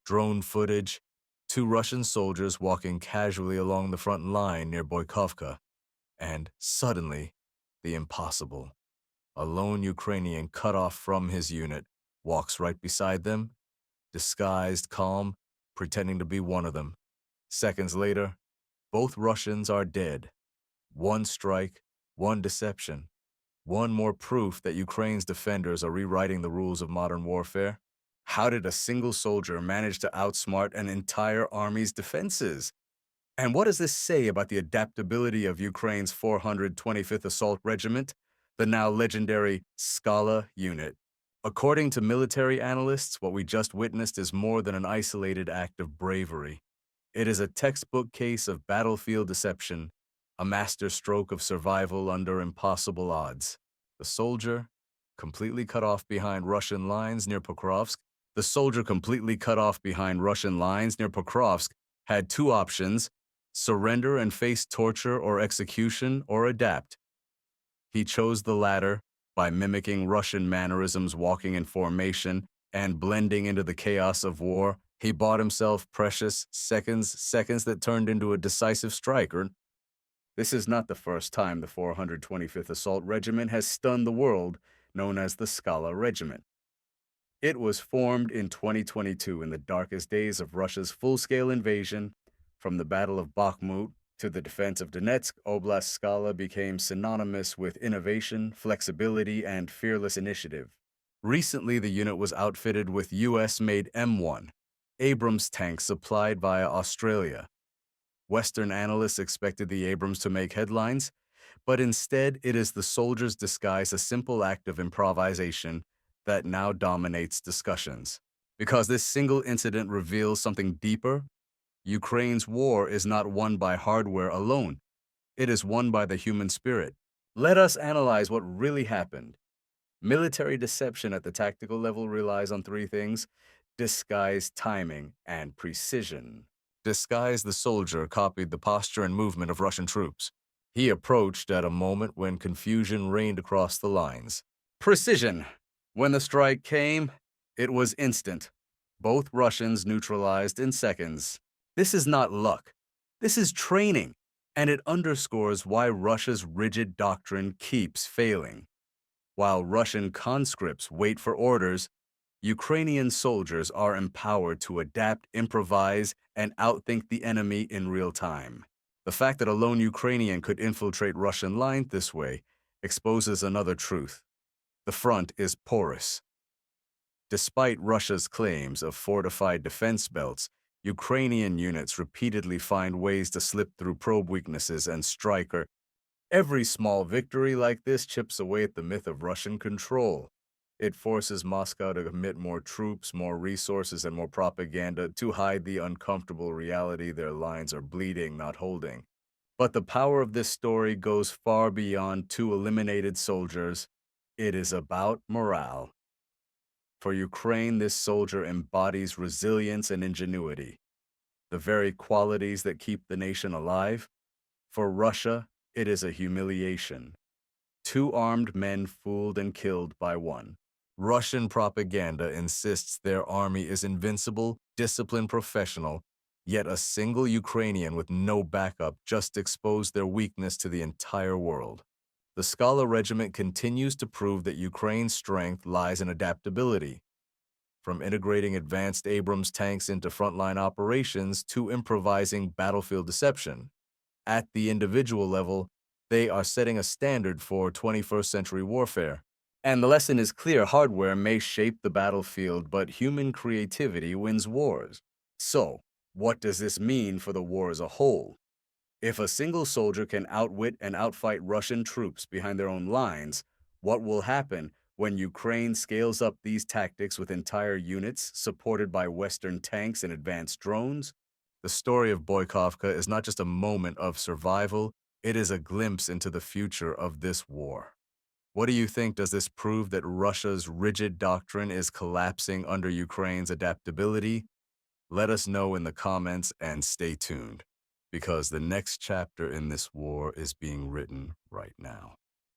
drone footage, two Russian soldiers walking casually along the front line near Boykovka, and suddenly, the impossible. A lone Ukrainian cut off from his unit walks right beside them, disguised, calm, pretending to be one of them. Seconds later, both Russians are dead. One strike, one deception, one more proof that Ukraine's defenders are rewriting the rules of modern warfare. How did a single soldier manage to outsmart an entire army's defenses? And what does this say about the adaptability of Ukraine's 425th Assault Regiment, the now legendary Skala unit? According to military analysts, what we just witnessed is more than an isolated act of bravery. It is a textbook case of battlefield deception, a masterstroke of survival under impossible odds. The soldier, completely cut off behind Russian lines near Pokrovsk, had two options: surrender and face torture or execution, or adapt. He chose the latter by mimicking Russian mannerisms, walking in formation, and blending into the chaos of war. He bought himself precious seconds that turned into a decisive strike. This is not the first time the 425th Assault Regiment has stunned the world, known as the Skala Regiment. It was formed in 2022 in the darkest days of Russia's full-scale invasion. From the Battle of Bakhmut to the defense of Donetsk, Oblast Skala became synonymous with innovation, flexibility, and fearless initiative. Recently, the unit was outfitted with US-made M1 Abrams tanks supplied via Australia. Western analysts expected the Abrams to make headlines, but instead it is the soldiers disguised a simple act of improvisation that now dominates discussions. Because this single incident reveals something deeper, Ukraine's war is not won by hardware alone. It is won by the human spirit. Let us analyze what really happened. Military deception at the tactical level relies on three things: disguise, timing, and precision. Disguise: the soldier copied the posture and movement of Russian troops. He approached at a moment when confusion reigned across the lines. Precision: when the strike came, it was instant. Both Russians neutralized in seconds. This is not luck. This is training, and it underscores why Russia's rigid doctrine keeps failing. While Russian conscripts wait for orders, Ukrainian soldiers are empowered to adapt, improvise, and outthink the enemy in real time. The fact that a lone Ukrainian could infiltrate Russian lines this way exposes another truth. The front is porous. Despite Russia's claims of fortified defense belts, Ukrainian units repeatedly find ways to slip through probe weaknesses and strike. Every small victory like this chips away at the myth of Russian control. It forces Moscow to commit more troops, more resources, and more propaganda to hide the uncomfortable reality their lines are bleeding, not holding. But the power of this story goes far beyond two eliminated soldiers. It is about morale. For Ukraine, this soldier embodies resilience and ingenuity, the very qualities that keep the nation alive. For Russia, it is a humiliation. Two armed men fooled and killed by one. Russian propaganda insists their army is invincible, disciplined, professional, yet a single Ukrainian with no backup just exposed their weakness to the entire world. The Skala Regiment continues to prove that Ukraine's strength lies in adaptability. From integrating advanced Abrams tanks into frontline operations to improvising battlefield deception. At the individual level, they are setting a standard for 21st century warfare. And the lesson is clear: hardware may shape the battlefield, but human creativity wins wars. So, what does this mean for the war as a whole? If a single soldier can outwit and outfight Russian troops behind their own lines, what will happen when Ukraine scales up these tactics with entire units supported by Western tanks and advanced drones? The story of Boykovka is not just a moment of survival, it is a glimpse into the future of this war. What do you think? Does this prove that Russia's rigid doctrine is collapsing under Ukraine's adaptability? Let us know in the comments and stay tuned, because the next chapter in this war is being written right now.